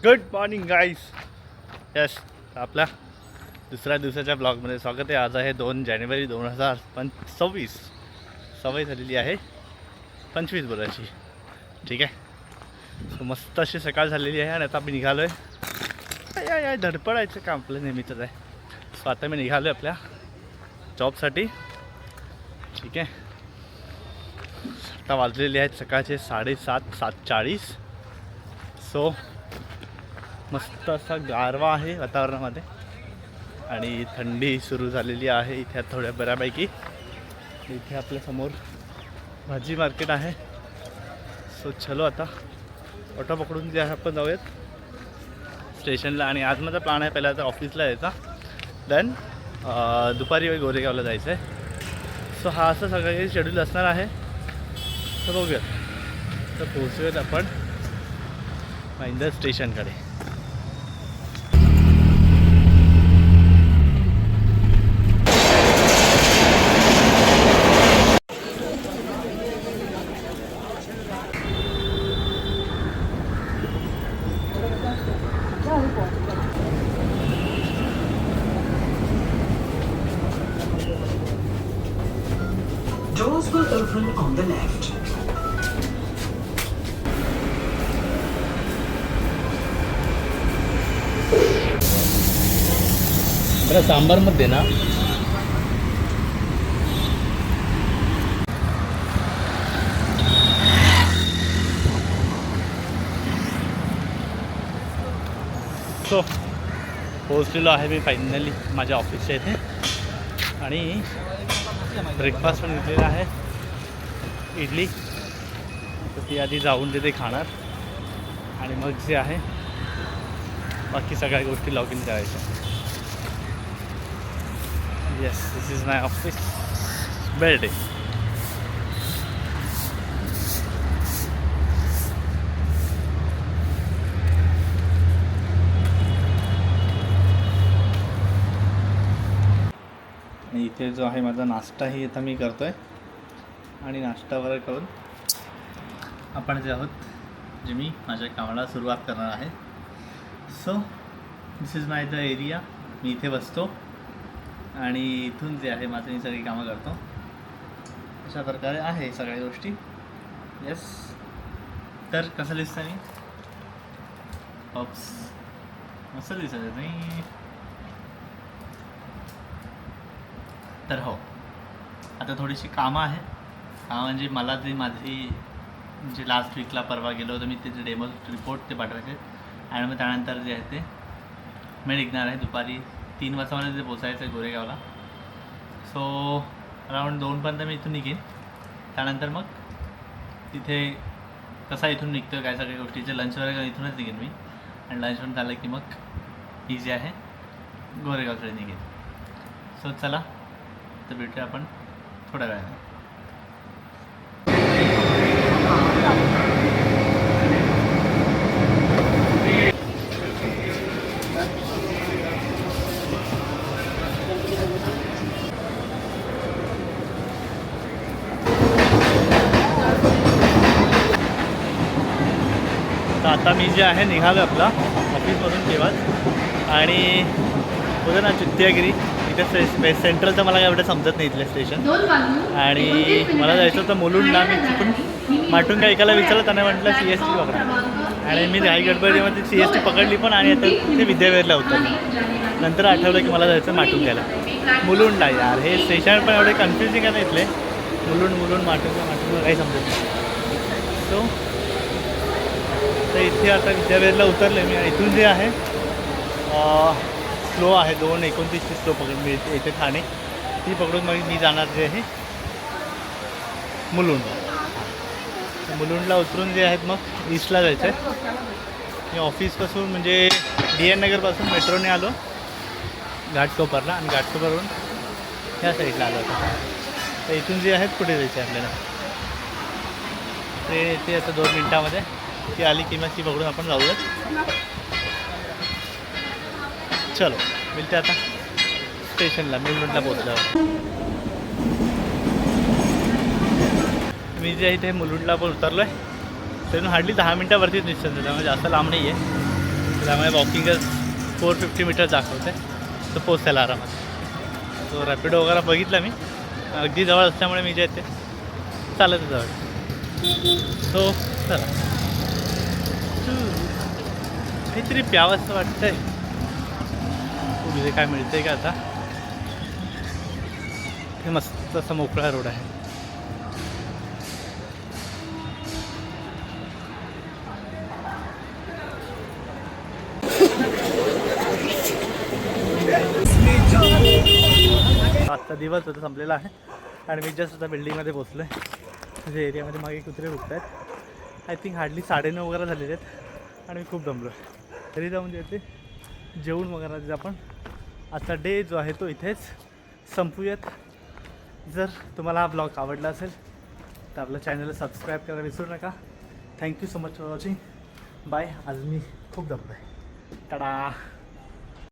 Good morning गाईस. Yes, आपल्या दुसऱ्या दिवसाच्या ब्लॉगमध्ये स्वागत आहे. आज आहे 2 जानेवारी 2026. सवय झालेली आहे 25 बोलायची. ठीक आहे. सो मस्त अशी सकाळ झालेली आहे आणि आता मी निघालो आहे. या धडपडायचं काम आपलं नेहमीच आहे. सो आता मी निघालो आहे आपल्या जॉबसाठी. ठीक आहे. आता वाजलेले आहेत सकाळचे 7:40. सो मस्त असा गारवा आहे वातावरणामध्ये आणि थंडी सुरू झालेली आहे इथे थोड्या बऱ्यापैकी. इथे आपल्यासमोर भाजी मार्केट आहे. सो चलो आता ऑटो पकडून जे आहे आपण जाऊयात स्टेशनला. आणि आज माझा प्लॅन आहे पहिला तर ऑफिसला यायचा, देन दुपारी गोरेगावला जायचं आहे. सो हा असं सगळं काही शेड्यूल असणार आहे. तर बघूयात. तर पोहोचूयात आपण Mahinder स्टेशनकडे. Doors will open on the left. बरं सांबारमध्ये ना सो पोहोचलेलो आहे मी फायनली माझ्या ऑफिसच्या इथे. आणि ब्रेकफास्ट पण घेतलेला आहे, इडली. तर ती आधी जाऊन तिथे खाणार आणि मग जे आहे बाकी सगळ्या गोष्टी लॉग इन करायच्या. Yes, this is my office building. आणि इथे जो आहे माझा नाश्ताही आता मी करतो आहे. आणि नाश्ता वगैरे करून आपण जे आहोत जे मी माझ्या कामाला सुरुवात करणार आहे. So this is my the area. मी इथे बसतो आणि इथून जे आहे माझं मी सगळी कामं करतो. अशा प्रकारे आहे सगळ्या गोष्टी. येस. तर कसं दिसतं मी ऑप्स मस्त दिसत नाही. तर हो, आता थोडीशी कामं आहे. म्हणजे मला जे माझी जे लास्ट वीकला परवा गेलो होतो मी त्याचे डेमो रिपोर्ट ते पाठवायचे. आणि मग त्यानंतर जे आहे ते मी निघणार आहे दुपारी 3 वाजता. मला तिथे पोचायचं आहे गोरेगावला. सो अराऊंड 2पर्यंत मी इथून निघेन. त्यानंतर मग तिथे कसा इथून निघतो काय सगळ्या गोष्टीचे लंच वगैरे इथूनच निघेन मी. आणि लंच पण झालं की मग ही जी आहे गोरेगावकडे निघेन. सो चला तर भेटूया आपण थोड्या वेळाने. तर आता मी जे आहे निघालो आपला ऑफिसमधून तेव्हाच. आणि होतं ना चित्त्यागिरी इथे सेंट्रलचं मला एवढं समजत नाही इथलं स्टेशन. आणि मला जायचं होतं मुलुंडला. मी तिथून माटुंगा एकाला विचारलं, त्याने म्हटलं CST पकडा. आणि मी घाई गडबडीमध्ये CST पकडली पण. आणि आता ते विद्याविहारला होतं. नंतर आठवलं की मला जायचं माटुंग्याला. मुलुंडला यार हे स्टेशन पण एवढे कन्फ्युजिंग आहे ना इथले. मुलुंड माटुंगा काही समजत नाही. सो तर इथे आता विद्याविहारला उतरले मी. आणि इथून जे आहे स्लो आहे 2:29ची स्लो पकडून मी इथे ठाणे ती पकडून मग मी जाणार जे आहे मुलुंड. मुलुंडला उतरून जे आहेत मग ईस्टला जायचं आहे. मी ऑफिसपासून म्हणजे DN नगरपासून मेट्रोने आलो घाटकोपरला. आणि घाटकोपरवरून ह्या साईडला आलो होतो. तर इथून जे आहेत पुढे जायचं आहे आपल्याला. ट्रेन येते आता 2 मिनटामध्ये. ती आली की मग ती पकडून आपण जाऊयात. चलो मिळते आता स्टेशनला मुलुंडला पोहोचल्यावर. मी जे आहे ते मुलुंडला पण उतरलो आहे. तिथून हार्डली 10 मिनटावरतीच निश्चित आहे, त्यामुळे जास्त लांब नाही आहे. त्यामुळे वॉकिंगच 450 मीटर दाखवते तर पोचायला आरामात. तो रॅपिडो वगैरे बघितला मी, अगदी जवळ असल्यामुळे मी जे ते चालत जवळ. सो चला काहीतरी प्यावंसं वाटतंय. तिथे काय मिळतंय का आता. हे मस्त असा मोकळा रोड आहे. आजचा दिवस होता संपलेला आहे आणि मी जस्ट आता बिल्डिंगमध्ये पोचलो आहे. म्हणजे एरियामध्ये मागे कुत्रे रुकत आहेत. आय थिंक हार्डली 9:30 वगैरे झालेले आहेत आणि मी खूप दमलो आहे. तरी जाऊन येते जेवून वगैरे आपण आजचा डे जो आहे तो इथेच संपूयात. जर तुम्हाला हा ब्लॉग आवडला असेल तर आपल्या चॅनलला सबस्क्राईब करायला विसरू नका. Thank you so much for watching. Bye. आज मी खूप दमलो आहे. टाटा.